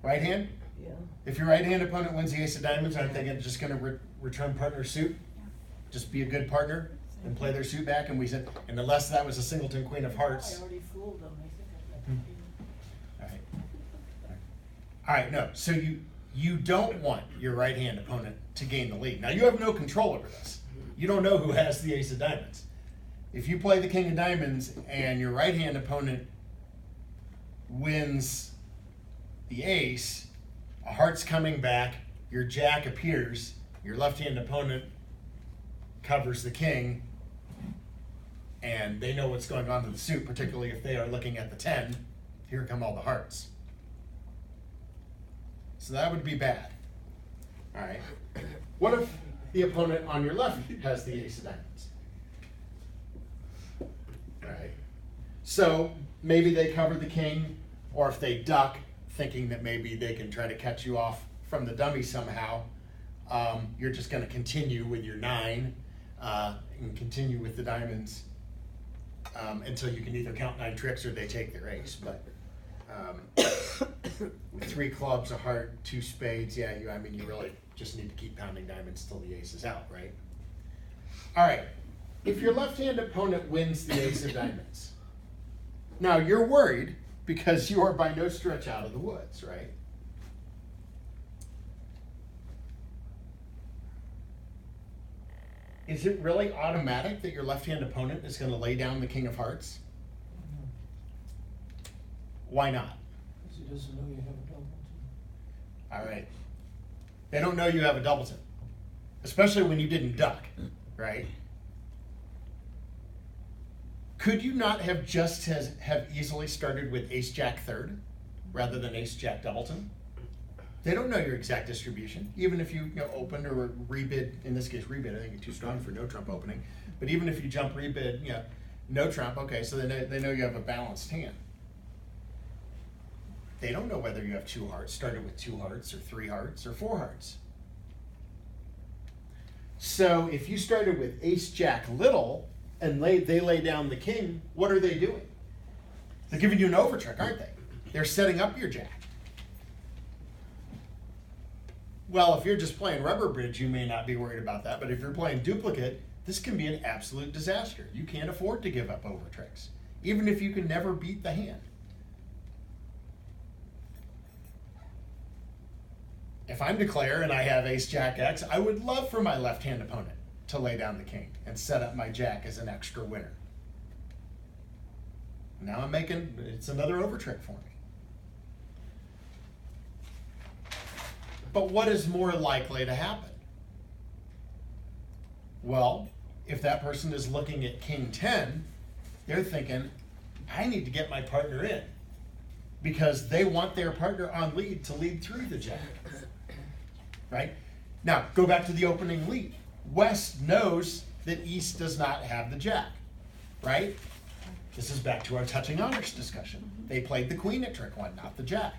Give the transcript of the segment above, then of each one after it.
Right hand? Yeah. If your right hand opponent wins the ace of diamonds, aren't they just going to return partner suit? Just be a good partner and play their suit back? And we said, and unless that was a singleton queen of hearts. I already fooled them. I think I got that. All right, no. So you don't want your right hand opponent to gain the lead. Now you have no control over this. You don't know who has the ace of diamonds. If you play the king of diamonds and your right hand opponent wins the ace, a heart's coming back, your jack appears, your left hand opponent covers the king, and they know what's going on to the suit, particularly if they are looking at the 10. Here come all the hearts. So that would be bad. All right. What if the opponent on your left has the ace of diamonds? All right. So maybe they cover the king, or if they duck, thinking that maybe they can try to catch you off from the dummy somehow, you're just going to continue with your 9 and continue with the diamonds until you can either count 9 tricks or they take their ace. But with 3 clubs, a heart, 2 spades, yeah, you really just need to keep pounding diamonds till the ace is out, right? All right. If your left-hand opponent wins the ace of diamonds, now you're worried because you are by no stretch out of the woods, right? Is it really automatic that your left-hand opponent is going to lay down the king of hearts? Why not? Because he doesn't know you have a double. All right. They don't know you have a doubleton, especially when you didn't duck, right? Could you not have just have easily started with ace-jack third rather than ace-jack doubleton? They don't know your exact distribution, even if you opened or rebid. In this case, rebid. I think it's too strong for no trump opening. But even if you jump rebid, no trump. Okay, so they know you have a balanced hand. They don't know whether you have 2 hearts, started with 2 hearts or 3 hearts or 4 hearts. So if you started with ace-jack little and they lay down the king, what are they doing? They're giving you an overtrick, aren't they? They're setting up your jack. Well, if you're just playing rubber bridge, you may not be worried about that. But if you're playing duplicate, this can be an absolute disaster. You can't afford to give up overtricks, even if you can never beat the hand. If I'm declare and I have ace-jack X, I would love for my left-hand opponent to lay down the king and set up my jack as an extra winner. Now it's another overtrick for me. But what is more likely to happen? Well, if that person is looking at king 10, they're thinking, I need to get my partner in, because they want their partner on lead to lead through the jack. Right? Now, go back to the opening lead. West knows that East does not have the jack, right? This is back to our touching honors discussion. They played the queen at trick 1, not the jack.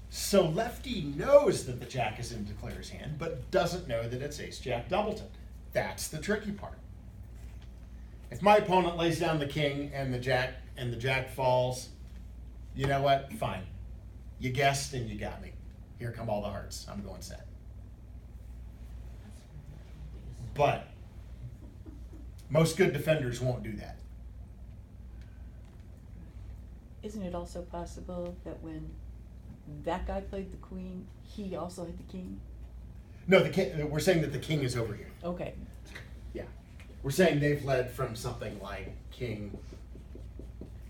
So lefty knows that the jack is in declare's hand, but doesn't know that it's ace-jack doubleton. That's the tricky part. If my opponent lays down the king and the jack falls, you know what? Fine. You guessed and you got me. Here come all the hearts. I'm going set. But most good defenders won't do that. Isn't it also possible that when that guy played the queen, he also had the king? No, we're saying that the king is over here. Okay. Yeah. We're saying they've led from something like king.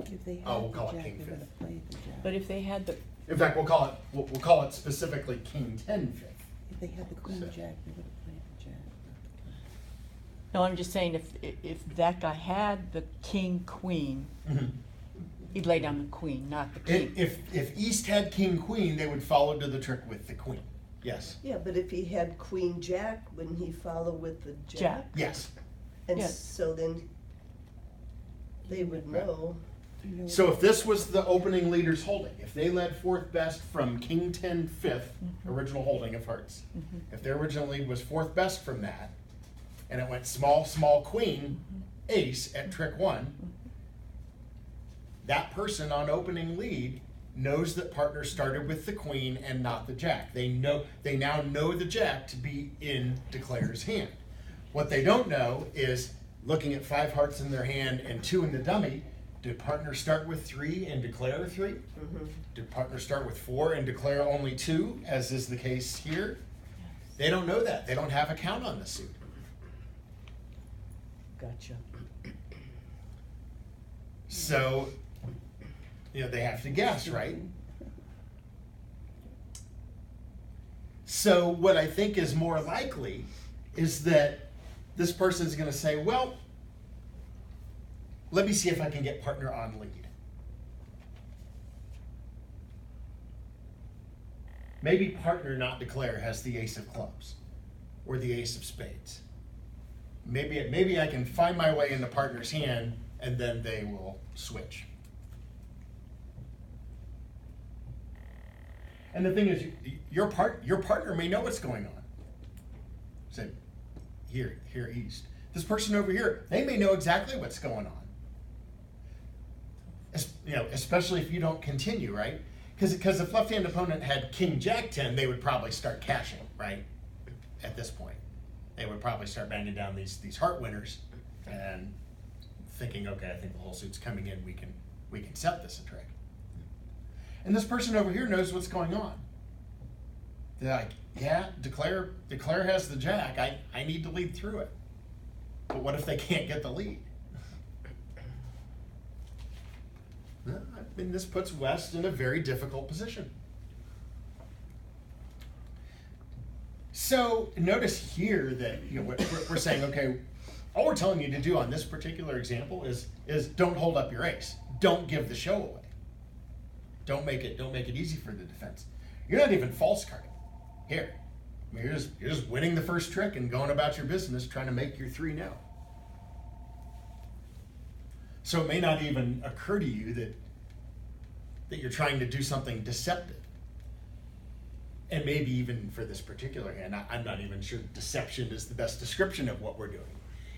If they had We'll call it the jack, king they would fifth. have played the jack. But if they had the, In fact, we'll call it specifically king 10 fifth. If they had the queen So- jack, they would have played the jack. no, I'm just saying if that guy had the king queen, he'd lay down the queen, not the king. If East had king queen, they would follow to the trick with the queen. Yes. Yeah, but if he had queen jack, wouldn't he follow with the jack? Jack. Yes. And Yes. so then they would know. You know, So if this was the opening leader's holding, if they led fourth best from king 10 fifth, original holding of hearts, if their original lead was fourth best from that, and it went small, small queen, ace at trick 1, that person on opening lead knows that partner started with the queen and not the jack. They now know the jack to be in declarer's hand. What they don't know is, looking at 5 hearts in their hand and 2 in the dummy, did partner start with 3 and declare 3? Did partner start with 4 and declare only 2, as is the case here? They don't know that. They don't have a count on the suit. Gotcha. So, they have to guess, right? So what I think is more likely is that this person is going to say, well, let me see if I can get partner on lead. Maybe partner, not declare, has the ace of clubs or the ace of spades. Maybe I can find my way into partner's hand and then they will switch. And the thing is, your partner may know what's going on. Say, here east. This person over here, they may know exactly what's going on. Especially if you don't continue, right? Because if left-hand opponent had king jack 10, they would probably start cashing, right? At this point, they would probably start banging down these heart winners and thinking, okay, I think the whole suit's coming in. We can set this a trick. And this person over here knows what's going on. They're like, yeah, declare has the jack. I need to lead through it. But what if they can't get the lead? This puts West in a very difficult position. So notice here that we're saying, okay, all we're telling you to do on this particular example is don't hold up your ace. Don't give the show away. Don't make it easy for the defense. You're not even false carding. Here, you're just winning the first trick and going about your business trying to make your 3-0. So it may not even occur to you that you're trying to do something deceptive. And maybe even for this particular hand, I'm not even sure deception is the best description of what we're doing.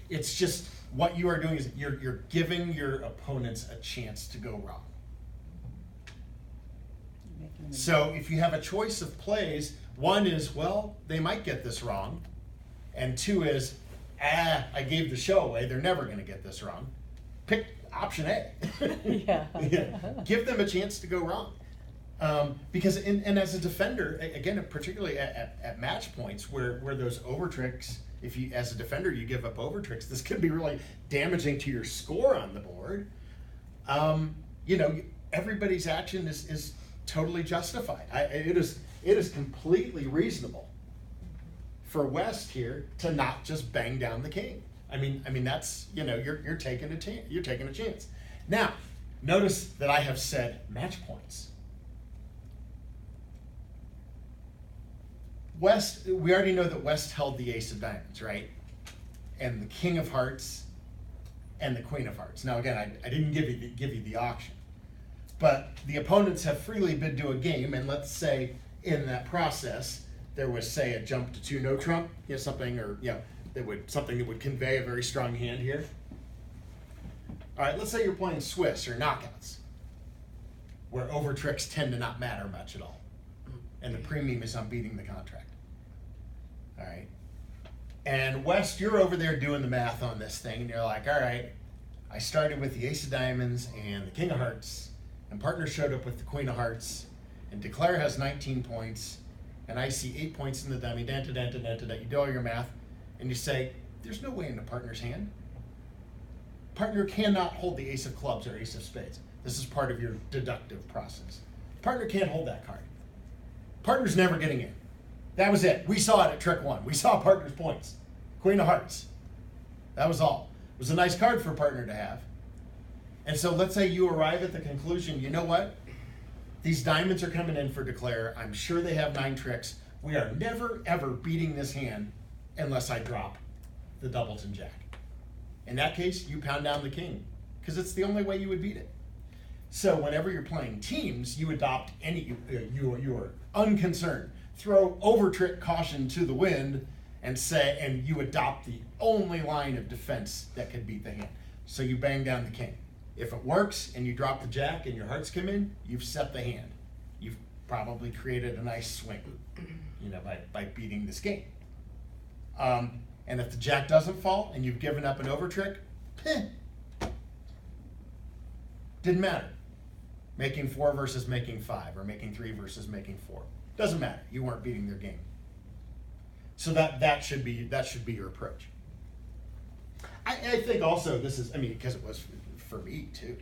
It's just what you are doing is you're giving your opponents a chance to go wrong. So if you have a choice of plays, one is, well, they might get this wrong. And 2 is, I gave the show away. They're never going to get this wrong. Pick option A. Yeah. Give them a chance to go wrong. Because and as a defender, again, particularly at match points where those over tricks, if you, as a defender, you give up over tricks, this could be really damaging to your score on the board. Everybody's action is totally justified. It is completely reasonable for West here to not just bang down the king. I mean that's, you're taking a chance. Now, notice that I have said match points. West, we already know that West held the ace of diamonds, right? And the king of hearts and the queen of hearts. Now again, I didn't give you the auction. But the opponents have freely bid to a game, and let's say in that process there was, say, a jump to 2 no trump, something, or something that would convey a very strong hand here. All right, let's say you're playing Swiss or knockouts, where over tricks tend to not matter much at all, and the premium is on beating the contract. All right, and West, you're over there doing the math on this thing, and you're like, all right, I started with the ace of diamonds and the king of hearts. And partner showed up with the queen of hearts, and declare has 19 points, and I see 8 points in the dummy, you do all your math, and you say, there's no way in the partner's hand. Partner cannot hold the ace of clubs or ace of spades. This is part of your deductive process. Partner can't hold that card. Partner's never getting in. That was it. We saw it at trick 1. We saw partner's points. Queen of hearts. That was all. It was a nice card for partner to have. And so let's say you arrive at the conclusion, you know what? These diamonds are coming in for declare. I'm sure they have 9 tricks. We are never, ever beating this hand unless I drop the doubleton jack. In that case, you pound down the king because it's the only way you would beat it. So whenever you're playing teams, you adopt you are unconcerned. Throw over trick caution to the wind and you adopt the only line of defense that could beat the hand. So you bang down the king. If it works and you drop the jack and your hearts come in, you've set the hand. You've probably created a nice swing, by beating this game. And if the jack doesn't fall and you've given up an over trick, didn't matter. Making 4 versus making 5, or making 3 versus making 4. Doesn't matter. You weren't beating their game. So that should be your approach. I think also this is, because it was for me too.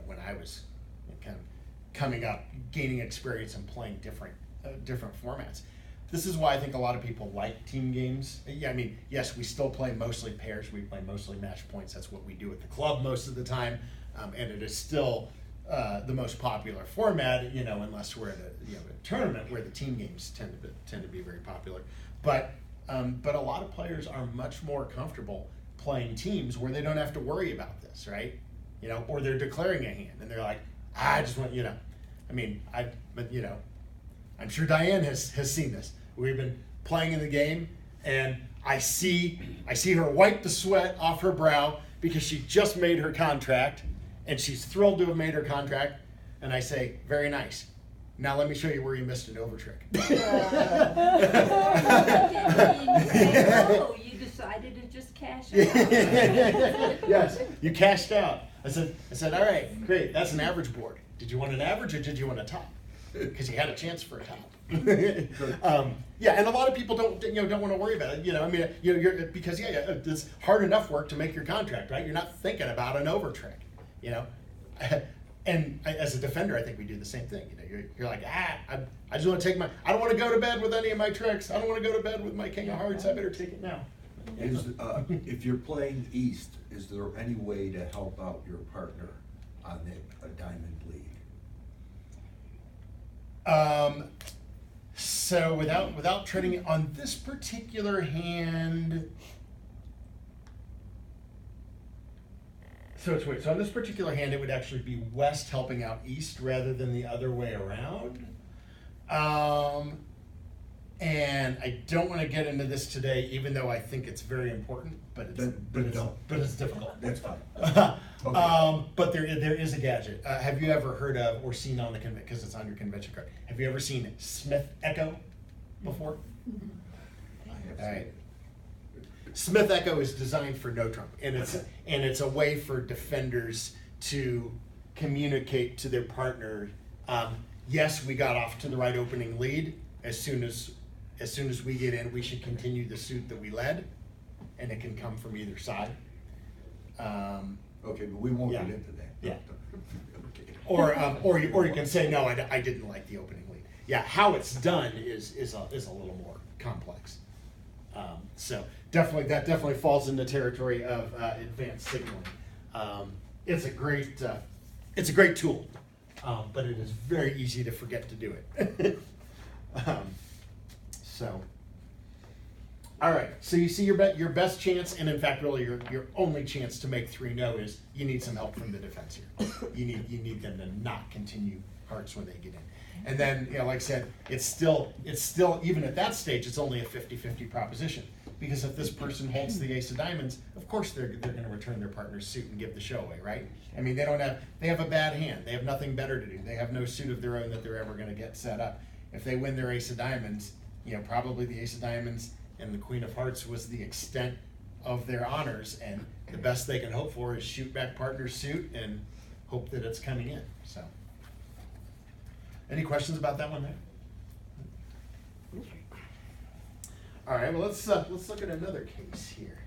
When I was kind of coming up, gaining experience and playing different formats. This is why I think a lot of people like team games. Yeah, yes, we still play mostly pairs. We play mostly match points. That's what we do at the club most of the time, and it is still the most popular format. Unless we're at a tournament where the team games tend to be very popular. But a lot of players are much more comfortable playing teams where they don't have to worry about this, right? Or they're declaring a hand and they're like, I just want, I'm sure Diane has seen this. We've been playing in the game and I see her wipe the sweat off her brow because she just made her contract and she's thrilled to have made her contract. And I say, very nice. Now let me show you where you missed an over trick. Oh, you decided to just cash out. Yes, you cashed out. I said, all right, great. That's an average board. Did you want an average or did you want a top? Because you had a chance for a top. And a lot of people don't want to worry about it. Because it's hard enough work to make your contract, right? You're not thinking about an over trick, And as a defender, I think we do the same thing. You're like, I just want to take I don't want to go to bed with any of my tricks. I don't want to go to bed with my king of hearts. I better take it now. If you're playing East, is there any way to help out your partner on a diamond lead? So without treading on this particular hand. So it's weird. So on this particular hand, it would actually be West helping out East rather than the other way around. And I don't want to get into this today, even though I think it's very important. But it's difficult. That's fine. Okay. But there is a gadget. Have you ever heard of or seen on the convention? Because it's on your convention card. Have you ever seen Smith Echo before? All right. Smith Echo is designed for no trump, and it's a way for defenders to communicate to their partner. Yes, we got off to the right opening lead. As soon as we get in, we should continue the suit that we led, and it can come from either side. Okay, but we won't get into that. Yeah. Okay. Or you can say no, I didn't like the opening lead. Yeah, how it's done is a little more complex. So that definitely falls in the territory of advanced signaling. It's a great tool, but it is very easy to forget to do it. All right. So you see your best chance, and in fact, really your only chance to make 3-0 is you need some help from the defense here. You need them to not continue hearts when they get in. And then, like I said, it's still even at that stage, it's only a 50-50 proposition. Because if this person holds the ace of diamonds, of course they're going to return their partner's suit and give the show away, right? They have a bad hand. They have nothing better to do. They have no suit of their own that they're ever going to get set up. If they win their ace of diamonds, probably the ace of diamonds and the queen of hearts was the extent of their honors, and the best they can hope for is shoot back partner's suit and hope that it's coming in. So, any questions about that one there? All right, well, let's look at another case here.